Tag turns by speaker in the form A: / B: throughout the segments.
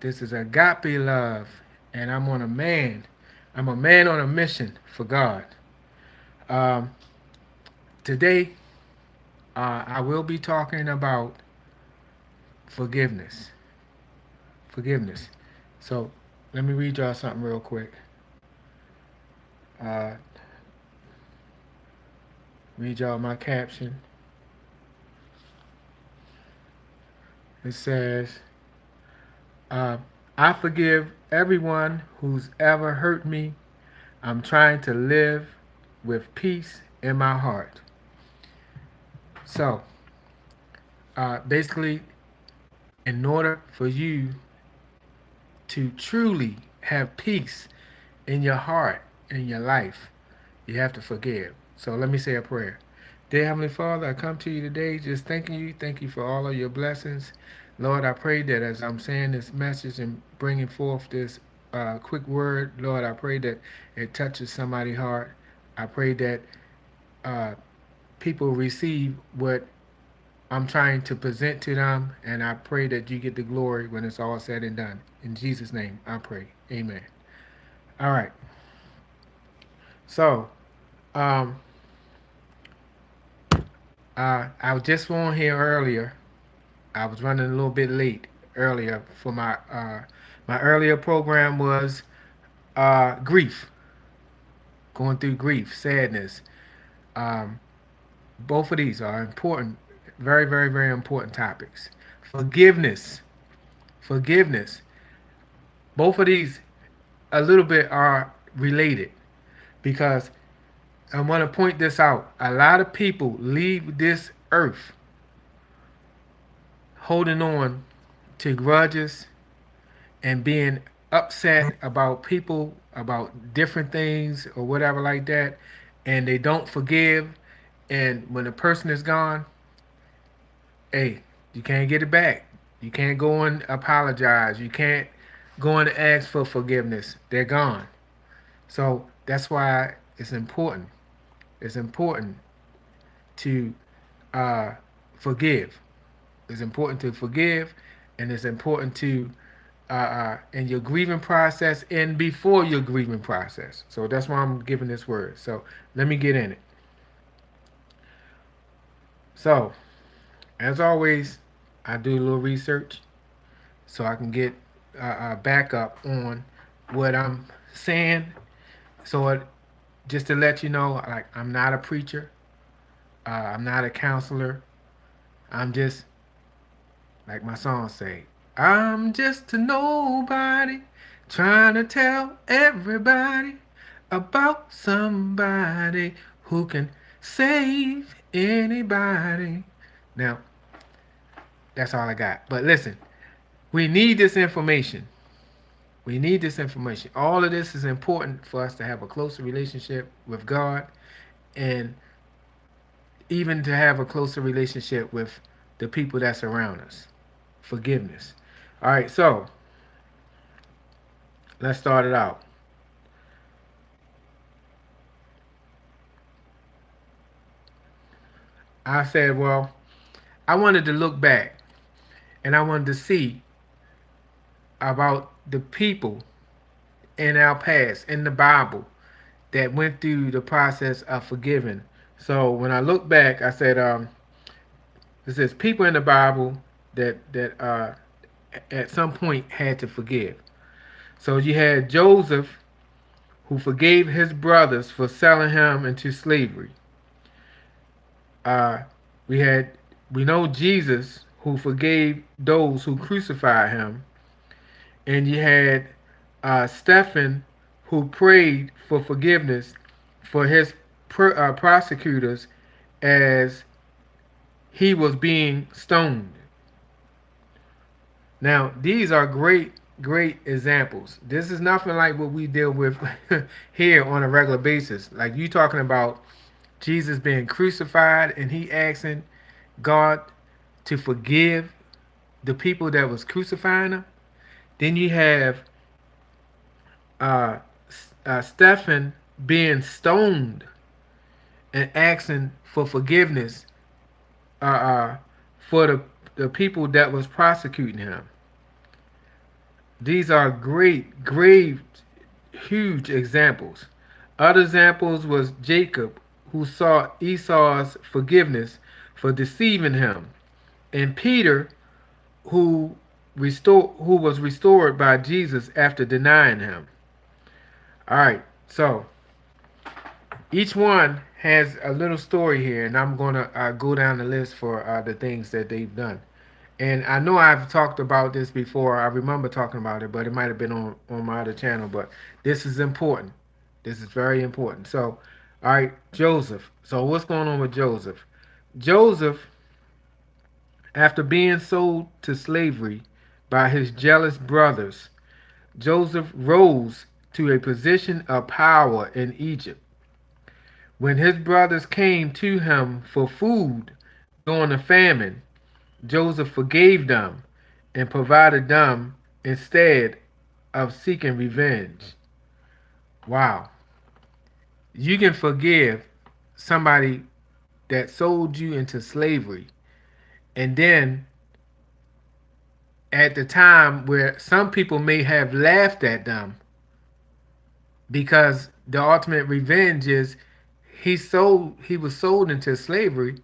A: This is agape love, and I'm a man on a mission for God. Um, Today, I will be talking about forgiveness. Forgiveness. So, let me read y'all something real quick. Uh, Read y'all my caption. It says, uh, I forgive everyone who's ever hurt me. I'm trying to live with peace in my heart. So, basically, in order for you to truly have peace in your heart, in your life, you have to forgive. So let me say a prayer. Dear Heavenly Father, I come to you today just thanking you. Thank you for all of your blessings. Lord, I pray that as I'm saying this message and bringing forth this quick word, Lord, I pray that it touches somebody's heart. I pray that uh, people receive what I'm trying to present to them, and I pray that you get the glory when it's all said and done. In Jesus' name, I pray. Amen. All right. So, um, I was just on here earlier. I was running a little bit late earlier for my earlier program was grief, going through grief, sadness. Um, both of these are important, very, very, very important topics. Forgiveness, forgiveness. Both of these a little bit are related because I want to point this out. A lot of people leave this earth holding on to grudges and being upset about people, about different things or whatever like that, and they don't forgive. And when the person is gone, hey, you can't get it back. You can't go and apologize. You can't go and ask for forgiveness. They're gone. So that's why it's important. It's important to uh, forgive. It's important to forgive, and it's important to in your grieving process and before your grieving process. So that's why I'm giving this word. So let me get in it. So as always, I do a little research so I can get backup on what I'm saying. So just to let you know, like I'm not a preacher, I'm not a counselor. I'm just like my song say, I'm just a nobody trying to tell everybody about somebody who can save anybody. Now, that's all I got. But listen, we need this information. We need this information. All of this is important for us to have a closer relationship with God and even to have a closer relationship with the people that surround us. Forgiveness. All right, so let's start it out. I said, well, I wanted to look back and I wanted to see about the people in our past, in the Bible, that went through the process of forgiving. So when I look back, I said, it says people in the Bible that at some point had to forgive. So you had Joseph, who forgave his brothers for selling him into slavery. Uh, we had we know Jesus, who forgave those who crucified him, and you had Stephen, who prayed for forgiveness for his prosecutors as he was being stoned. Now, these are great, great examples. This is nothing like what we deal with here on a regular basis. Like you talking about Jesus being crucified and he asking God to forgive the people that was crucifying him. Then you have uh, Stephen being stoned and asking for forgiveness uh, uh, for the people that was prosecuting him. These are great, grave, huge examples. Other examples was Jacob, who sought Esau's forgiveness for deceiving him, and Peter, who who was restored by Jesus after denying him. All right, so each one has a little story here, and I'm gonna go down the list for the things that they've done. And I know I've talked about this before. I remember talking about it, but it might have been on my other channel. But this is important. This is very important. So, all right, Joseph. So what's going on with Joseph? Joseph, after being sold to slavery by his jealous brothers, Joseph rose to a position of power in Egypt. When his brothers came to him for food during the famine, Joseph forgave them and provided them instead of seeking revenge. Wow. You can forgive somebody that sold you into slavery, and then at the time where some people may have laughed at them because the ultimate revenge is he was sold into slavery,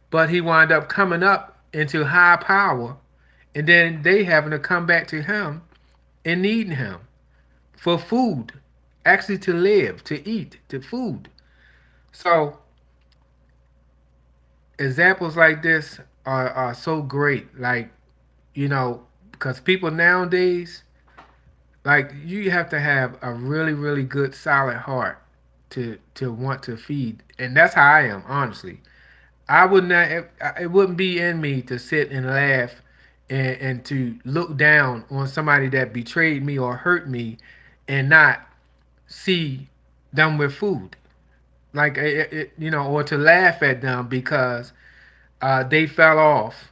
A: but he wound up coming up into high power, and then they having to come back to him and needing him for food, actually to live, to eat, to food. So examples like this are so great. Like, because people nowadays, like, you have to have a really, really good solid heart to want to feed. And that's how I am, honestly. I would not. It wouldn't be in me to sit and laugh and to look down on somebody that betrayed me or hurt me, and not see them with food, like or to laugh at them because they fell off.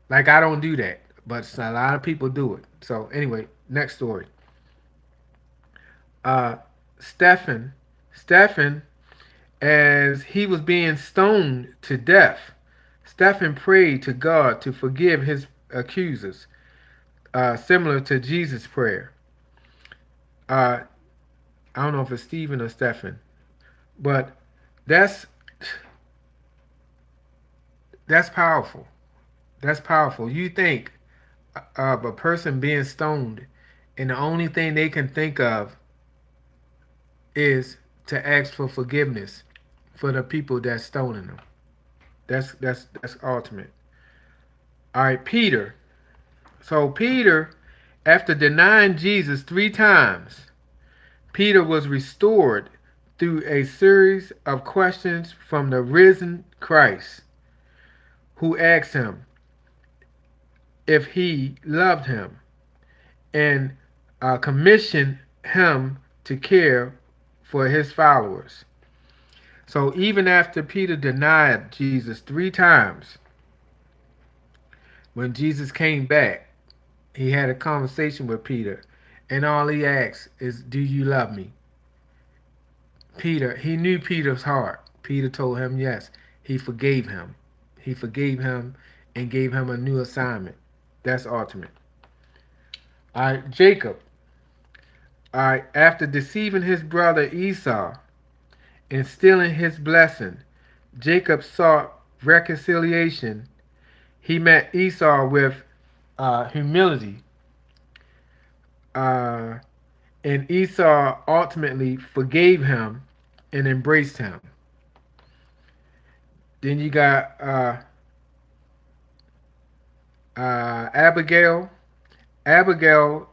A: Like, I don't do that, but a lot of people do it. So anyway, next story. Uh, Stephen, Stephen, as he was being stoned to death, Stephen prayed to God to forgive his accusers, similar to Jesus' prayer. Uh, I don't know if it's Stephen or Stephen, but that's that's powerful. That's powerful. You think of a person being stoned, and the only thing they can think of is to ask for forgiveness for the people that's stoning them. That's ultimate. All right, Peter. So Peter, after denying Jesus 3 times, Peter was restored through a series of questions from the risen Christ, who asked him if he loved him and commissioned him to care for his followers. So even after Peter denied Jesus 3 times, when Jesus came back, he had a conversation with Peter, and all he asked is, "Do you love me?" Peter, he knew Peter's heart. Peter told him yes. He forgave him. He forgave him and gave him a new assignment. That's ultimate. All right, Jacob. All right, after deceiving his brother Esau and stealing his blessing, Jacob sought reconciliation. He met Esau with humility, uh, and Esau ultimately forgave him and embraced him. Then you got Abigail. Abigail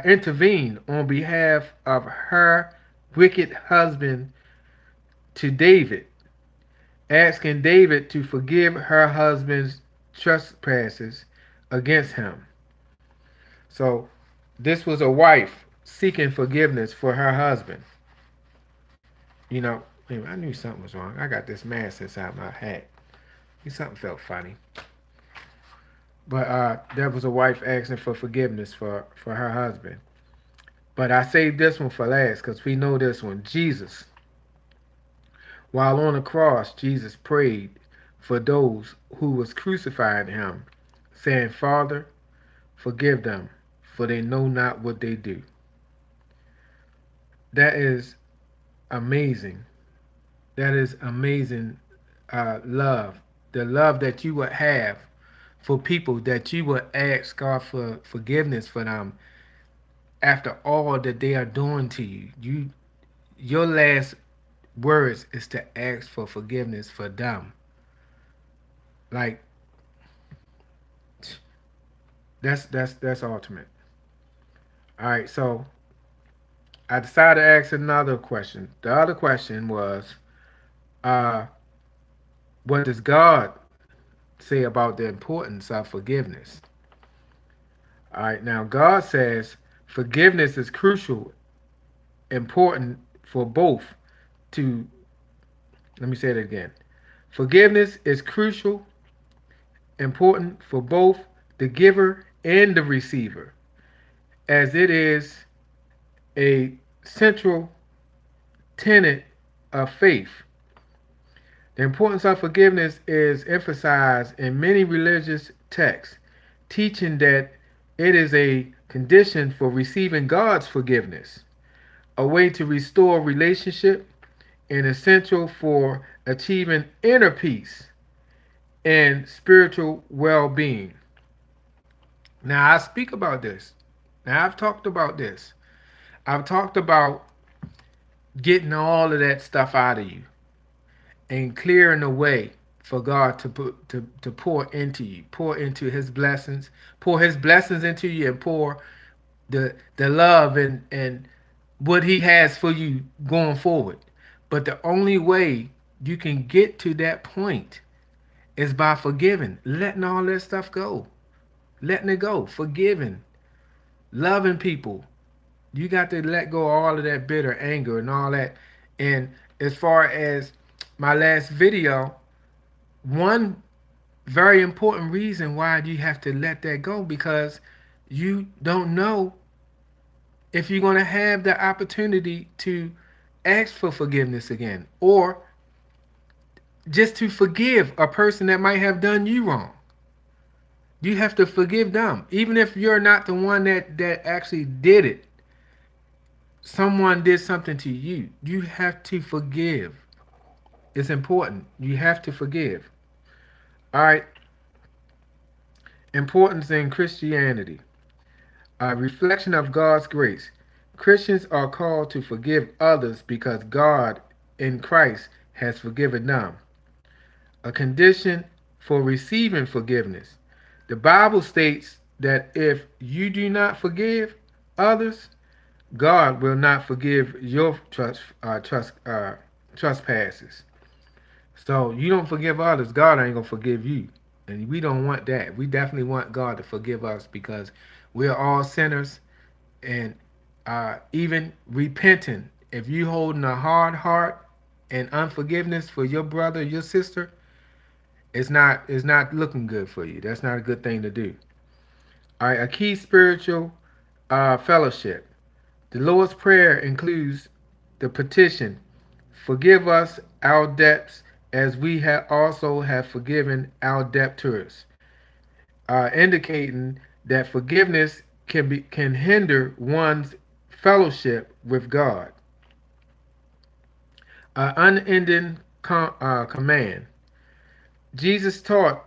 A: intervened on behalf of her wicked husband to David, asking David to forgive her husband's trespasses against him. So this was a wife seeking forgiveness for her husband. I knew something was wrong. I got this mask inside my hat. Something felt funny. But there was a wife asking for forgiveness for her husband. But I saved this one for last because we know this one. Jesus. While on the cross, Jesus prayed for those who was crucifying him, saying, "Father, forgive them, for they know not what they do. That is amazing. That is amazing love. The love that you would have for people, that you would ask God for forgiveness for them after all that they are doing to you. Your last words is to ask for forgiveness for them. Like that's ultimate. All right, so I decided to ask another question. The other question was, uh, what does God say about the importance of forgiveness? All right, now God says forgiveness is crucial, important for both to, let me say it again. Forgiveness is crucial, important for both the giver and the receiver, as it is a central tenet of faith. The importance of forgiveness is emphasized in many religious texts, teaching that it is a condition for receiving God's forgiveness, a way to restore relationship, and essential for achieving inner peace and spiritual well being. Now, I speak about this. Now, I've talked about this. I've talked about getting all of that stuff out of you and clearing the way for God to to pour into you, pour into His blessings, pour His blessings into you, and pour the love and what He has for you going forward. But the only way you can get to that point is by forgiving, letting all that stuff go, letting it go, forgiving, loving people. You got to let go of all of that bitter anger and all that. And as far as my last video, one very important reason why you have to let that go, because you don't know if you're going to have the opportunity to ask for forgiveness again, or just to forgive a person that might have done you wrong. You have to forgive them, even if you're not the one that actually did it. Someone did something to you. You have to forgive. It's important. You have to forgive. All right. Importance in Christianity. A reflection of God's grace. Christians are called to forgive others because God in Christ has forgiven them. A condition for receiving forgiveness. The Bible states that if you do not forgive others, God will not forgive your trespasses. So you don't forgive others, God ain't gonna forgive you, and we don't want that. We definitely want God to forgive us because we're all sinners, and even repenting. If you holding a hard heart and unforgiveness for your brother, your sister, it's not looking good for you. That's not a good thing to do. All right, a key spiritual fellowship. The Lord's Prayer includes the petition, forgive us our debts as we have also have forgiven our debtors, indicating that forgiveness can hinder one's fellowship with God. An unending command. Jesus taught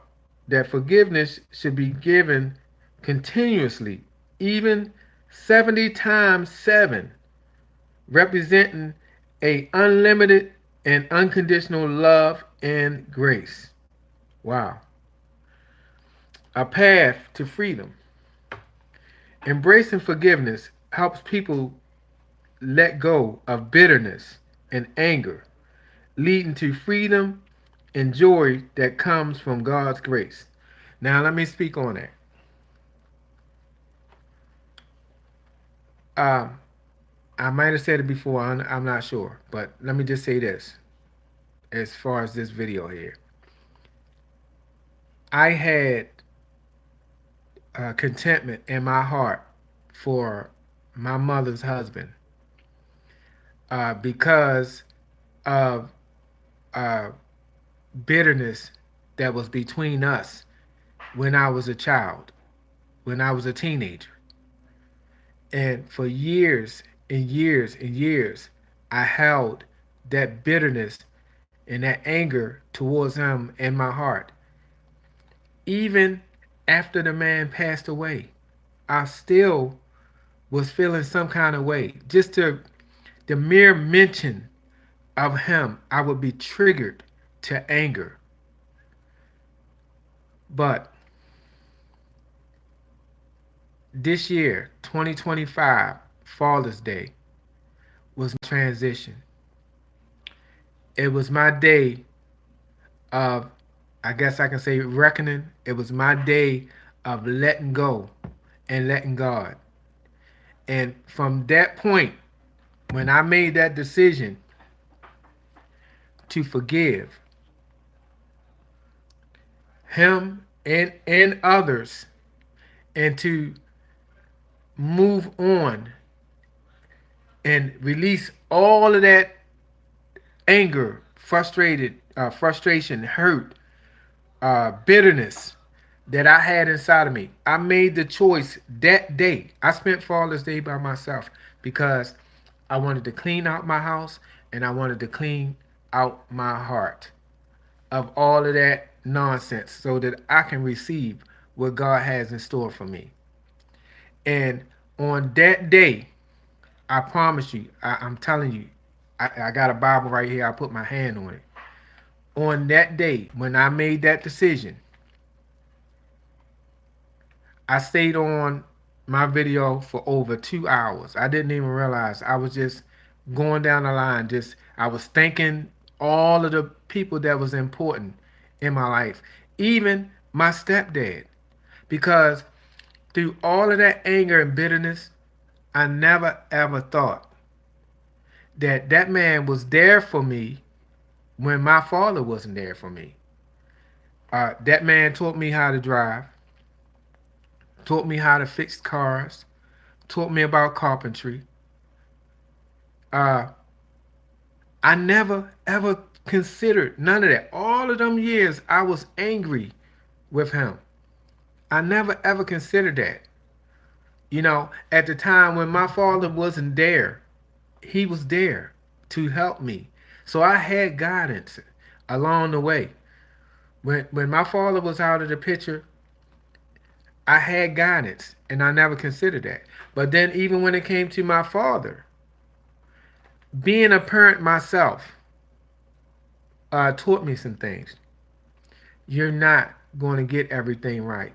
A: that forgiveness should be given continuously, even 70 times 7, representing a unlimited and unconditional love and grace. Wow. A path to freedom. Embracing forgiveness helps people let go of bitterness and anger, leading to freedom and joy that comes from God's grace. Now, let me speak on that. Um, I might have said it before, I'm not sure, but let me just say this as far as this video here. I had contentment in my heart for my mother's husband because of uh, bitterness that was between us when I was a child, when I was a teenager. And for years and years and years, I held that bitterness and that anger towards him in my heart. Even after the man passed away, I still was feeling some kind of way. Just the mere mention of him, I would be triggered to anger. But this year, 2025, Father's Day, was transition. It was my day of, I guess I can say, reckoning. It was my day of letting go and letting God. And from that point, when I made that decision to forgive him and others and to move on and release all of that anger, frustration, hurt, bitterness that I had inside of me. I made the choice that day. I spent Father's Day by myself because I wanted to clean out my house and I wanted to clean out my heart of all of that nonsense so that I can receive what God has in store for me. And on that day, I promise you, I'm telling you, I got a Bible right here. I put my hand on it. On that day, when I made that decision, I stayed on my video for over 2 hours. I didn't even realize I was just going down the line. Just I was thanking all of the people that was important in my life, even my stepdad, because through all of that anger and bitterness, I never ever thought that that man was there for me when my father wasn't there for me. That man taught me how to drive, taught me how to fix cars, taught me about carpentry. Uh, I never ever considered none of that. All of them years I was angry with him. I never ever considered that. At the time when my father wasn't there, he was there to help me. So I had guidance along the way. When my father was out of the picture, I had guidance and I never considered that. But then even when it came to my father, being a parent myself taught me some things. You're not going to get everything right.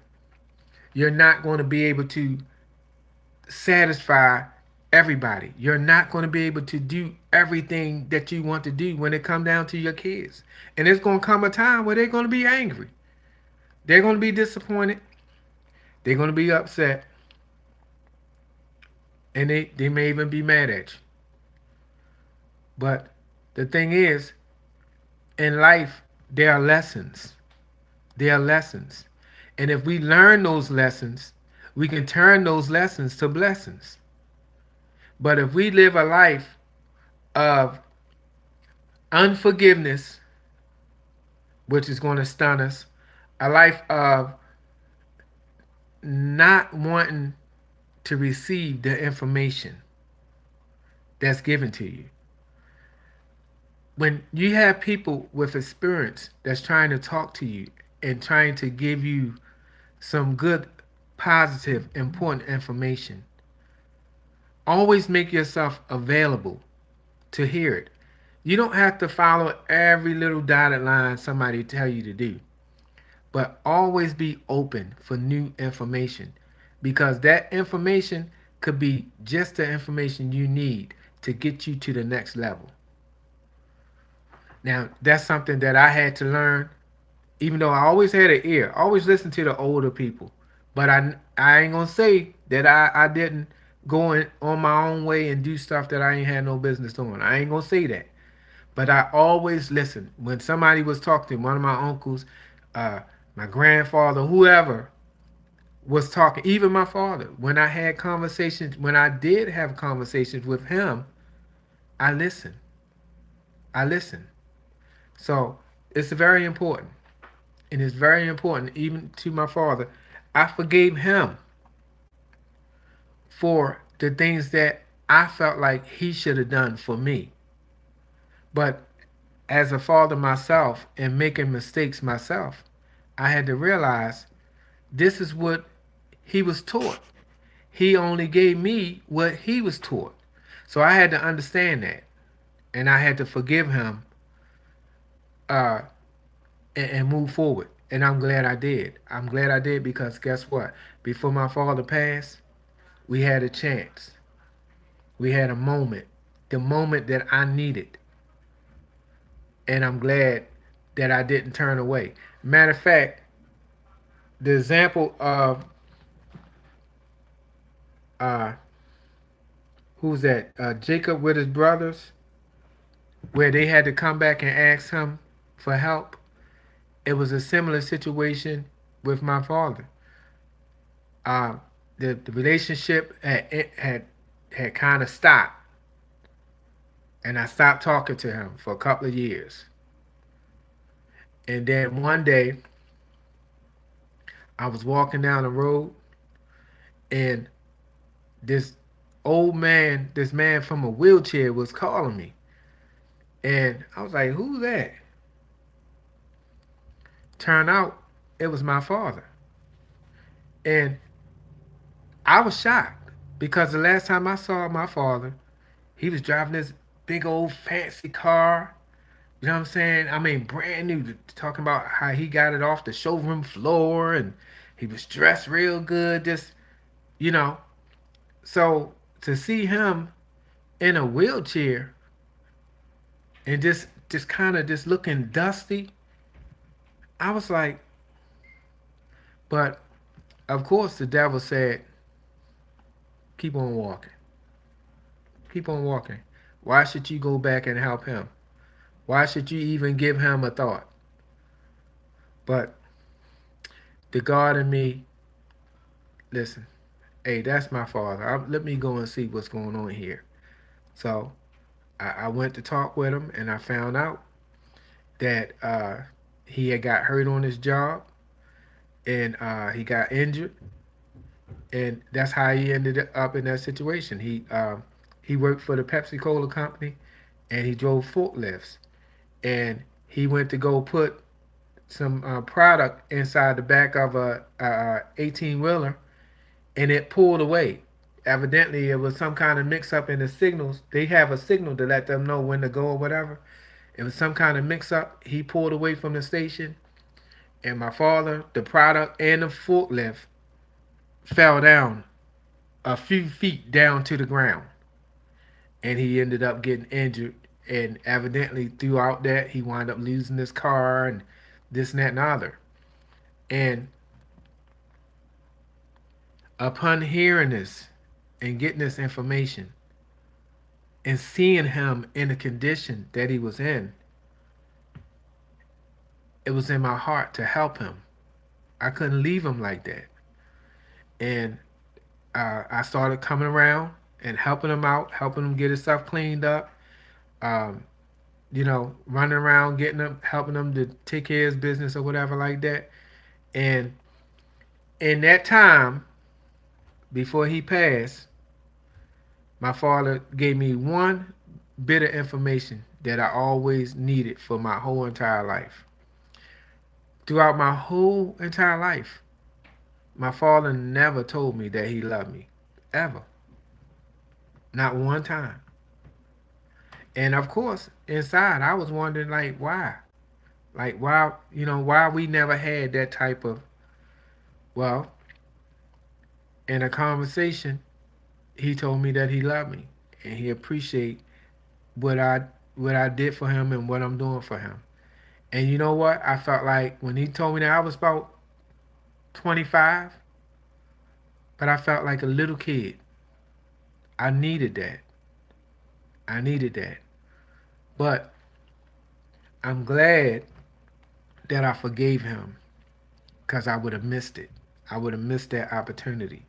A: You're not going to be able to satisfy everybody. You're not going to be able to do everything that you want to do when it comes down to your kids. And it's going to come a time where they're going to be angry. They're going to be disappointed. They're going to be upset. And they may even be mad at you. But the thing is, in life, there are lessons. There are lessons. And if we learn those lessons, we can turn those lessons to blessings. But if we live a life of unforgiveness, which is going to stun us, a life of not wanting to receive the information that's given to you. When you have people with experience that's trying to talk to you and trying to give you some good, positive, important information, always make yourself available to hear it. You don't have to follow every little dotted line somebody tell you to do, but always be open for new information because that information could be just the information you need to get you to the next level. Now, that's something that I had to learn, even though I always had an ear, always listen to the older people. But I ain't gonna say that I didn't go on my own way and do stuff that I ain't had no business doing. I ain't gonna say that. But I always listened. When somebody was talking to one of my uncles, my grandfather, whoever was talking, even my father, when I had conversations, when I did have conversations with him, I listened. I listened. So it's very important. And it's very important, even to my father. I forgave him for the things that I felt like he should have done for me. But as a father myself and making mistakes myself, I had to realize this is what he was taught. He only gave me what he was taught. So I had to understand that. And I had to forgive him uh, and move forward. And I'm glad I did. I'm glad I did because guess what? Before my father passed, we had a chance. We had a moment. The moment that I needed. And I'm glad that I didn't turn away. Matter of fact, the example of uh, who's that? Jacob with his brothers, where they had to come back and ask him for help. It was a similar situation with my father. Uh, the relationship had kind of stopped, and I stopped talking to him for a couple of years. And then one day, I was walking down the road, and this this man from a wheelchair was calling me. And I was like, who's that? Turned out it was my father. And I was shocked because the last time I saw my father, he was driving this big old fancy car. You know what I'm saying? I mean, brand new. Talking about how he got it off the showroom floor and he was dressed real good. Just, you know. So to see him in a wheelchair and just kind of just looking dusty, I was like, but of course the devil said, keep on walking. Keep on walking. Why should you go back and help him? Why should you even give him a thought? But the God in me, listen, hey, that's my father. Let me go and see what's going on here. So I went to talk with him and I found out that he had got hurt on his job and he got injured. And that's how he ended up in that situation. He worked for the Pepsi Cola company and he drove forklifts. And he went to go put some product inside the back of a 18 wheeler, and it pulled away. Evidently, it was some kind of mix up in the signals. They have a signal to let them know when to go or whatever. It was some kind of mix up. He pulled away from the station, and my father, the product, and the forklift fell down a few feet down to the ground, and he ended up getting injured. And evidently, throughout that, he wound up losing his car and this and that and other. And upon hearing this and getting this information and seeing him in the condition that he was in, it was in my heart to help him. I couldn't leave him like that. And I started coming around and helping him out, helping him get his stuff cleaned up. Um, running around, getting him, helping him to take care of his business or whatever like that. And in that time, before he passed, my father gave me one bit of information that I always needed for my whole entire life. Throughout my whole entire life, my father never told me that he loved me. Ever. Not one time. And of course, inside, I was wondering, like, why? Like, why, why we never had that type of, well, in a conversation, he told me that he loved me and he appreciated what I what I did for him and what I'm doing for him. And you know what? I felt like when he told me that I was about 25, but I felt like a little kid. I needed that. I needed that. But I'm glad that I forgave him because I would have missed it. I would have missed that opportunity.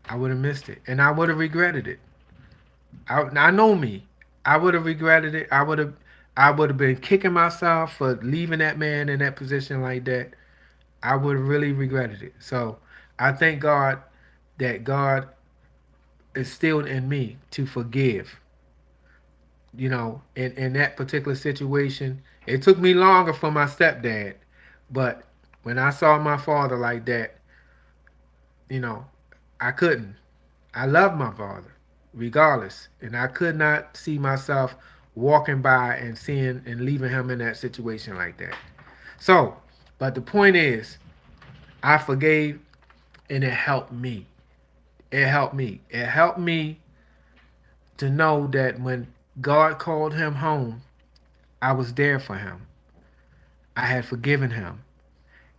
A: I would have missed it. And I would have regretted it. I know me. I would have regretted it. I would have been kicking myself for leaving that man in that position like that. I would have really regretted it. So I thank God that God instilled in me to forgive. In that particular situation, it took me longer for my stepdad, but when I saw my father like that, you know, I couldn't. I loved my father, regardless, and I could not see myself walking by and seeing and leaving him in that situation like that. So, but the point is, I forgave, and it helped me. It helped me. It helped me to know that when God called him home, I was there for him. I had forgiven him.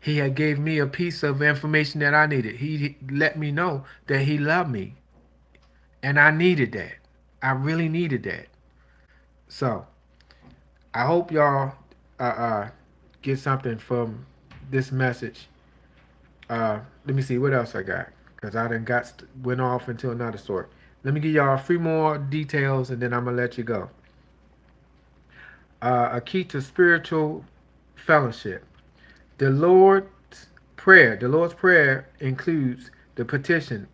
A: He had gave me a piece of information that I needed. He let me know that he loved me, and I needed that. I really needed that. So I hope y'all get something from this message. Let me see what else I got, because I done went off into another story. Let me give y'all three more details, and then I'm gonna let you go. A key to spiritual fellowship. The Lord's Prayer includes the petition,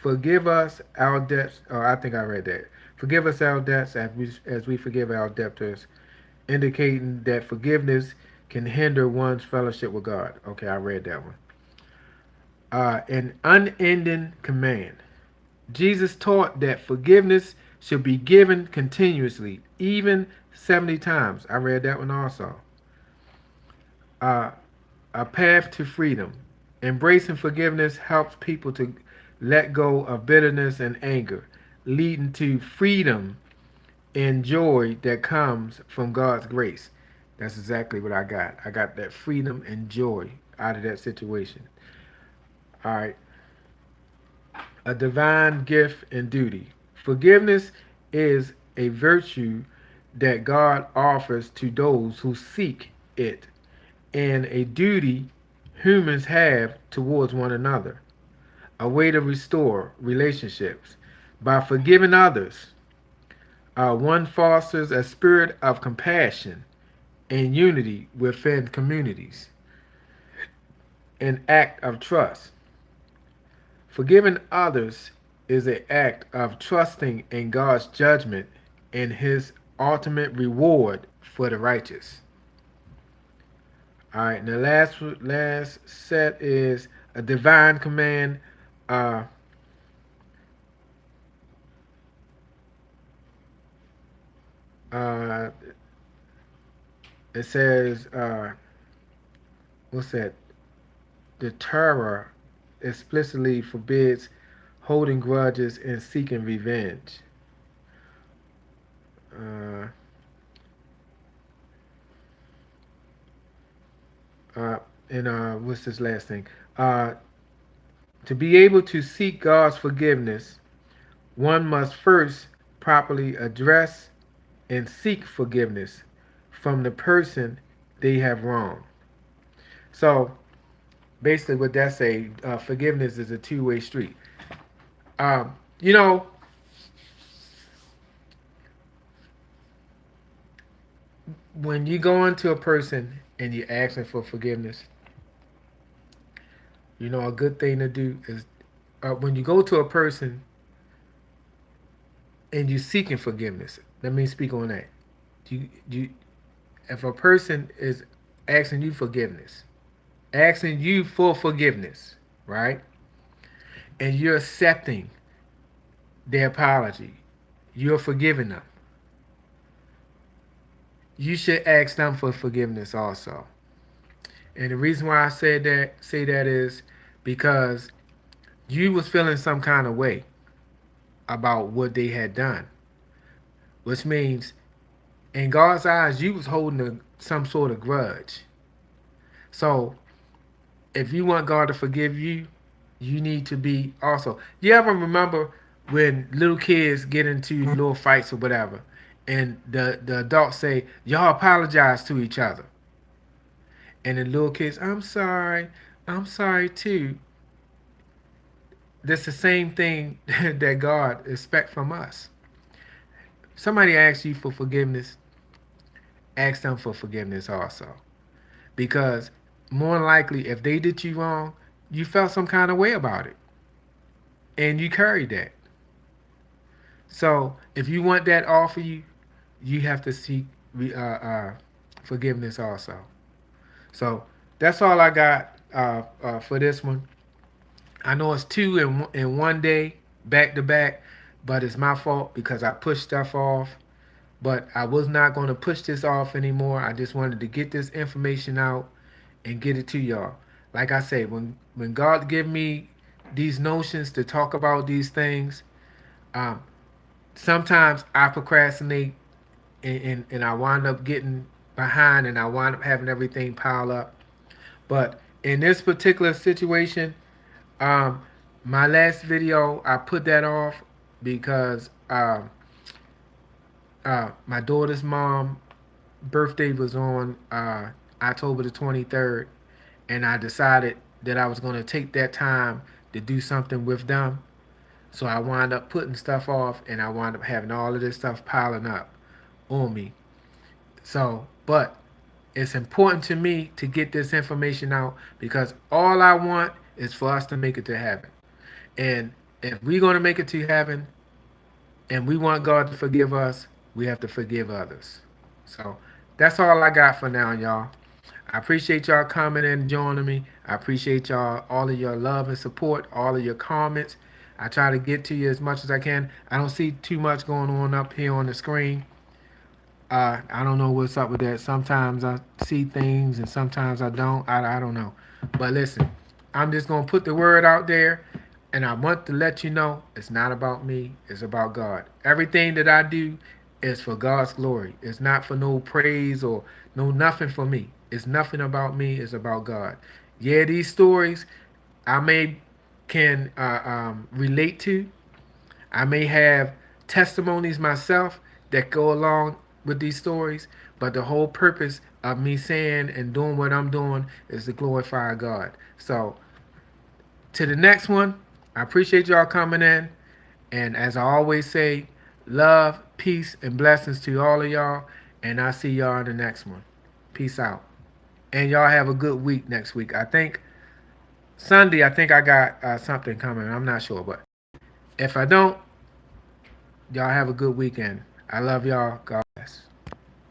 A: forgive us our debts. Oh, I think I read that. Forgive us our debts as we forgive our debtors, indicating that forgiveness can hinder one's fellowship with God. Okay, I read that one. An unending command. Jesus taught that forgiveness should be given continuously, even 70 times. I read that one also. Uh, a path to freedom. Embracing forgiveness helps people to let go of bitterness and anger, leading to freedom and joy that comes from God's grace. That's exactly what I got. I got that freedom and joy out of that situation. All right. A divine gift and duty. Forgiveness is a virtue that God offers to those who seek it, and a duty humans have towards one another, a way to restore relationships. By forgiving others, one fosters a spirit of compassion and unity within communities, an act of trust. Forgiving others is an act of trusting in God's judgment and his ultimate reward for the righteous. All right, and the last set is a divine command. Uh, uh, it says, what's that? The Torah explicitly forbids holding grudges and seeking revenge. Uh, uh, and what's this last thing? Uh, to be able to seek God's forgiveness, one must first properly address and seek forgiveness from the person they have wronged. So basically, what that say, forgiveness is a two-way street. Um, you know, when you go into a person and you're asking for forgiveness, a good thing to do is when you go to a person and you're seeking forgiveness. Let me speak on that. You if a person is asking you forgiveness, asking you for forgiveness, right? And you're accepting their apology, you're forgiving them. You should ask them for forgiveness also. And the reason why I say that is because you was feeling some kind of way about what they had done, which means in God's eyes you was holding some sort of grudge. So if you want God to forgive you, you need to be also. You ever remember when little kids get into little fights or whatever, and the adults say, "Y'all apologize to each other," and the little kids, I'm sorry too." That's the same thing that God expects from us. Somebody asks you for forgiveness, ask them for forgiveness also, because more than likely, if they did you wrong, you felt some kind of way about it, and you carried that. So if you want that off of you, you have to seek forgiveness also. So that's all I got for this one. I know it's two in one day, back to back, but it's my fault because I pushed stuff off. But I was not going to push this off anymore. I just wanted to get this information out and get it to y'all. Like I say, when God give me these notions to talk about these things, um, sometimes I procrastinate and I wind up getting behind and I wind up having everything pile up. But in this particular situation, um, my last video I put that off because my daughter's mom birthday was on October the 23rd, and I decided that I was going to take that time to do something with them. So I wound up putting stuff off, and I wound up having all of this stuff piling up on me. So, but it's important to me to get this information out because all I want is for us to make it to heaven. And if we're going to make it to heaven and we want God to forgive us, we have to forgive others. So that's all I got for now, y'all. I appreciate y'all coming and joining me. I appreciate y'all, all of your love and support, all of your comments. I try to get to you as much as I can. I don't see too much going on up here on the screen. I don't know what's up with that. Sometimes I see things and sometimes I don't. I don't know. But listen, I'm just going to put the word out there and I want to let you know it's not about me, it's about God. Everything that I do is for God's glory. It's not for no praise or no nothing for me. It's nothing about me, it's about God. Yeah, these stories I may can relate to, I may have testimonies myself that go along with these stories, but the whole purpose of me saying and doing what I'm doing is to glorify God. So, to the next one, I appreciate y'all coming in. And as I always say, love, peace, and blessings to all of y'all. And I'll see y'all in the next one. Peace out. And y'all have a good week next week. I think Sunday, I think I got something coming. I'm not sure. But if I don't, y'all have a good weekend. I love y'all. God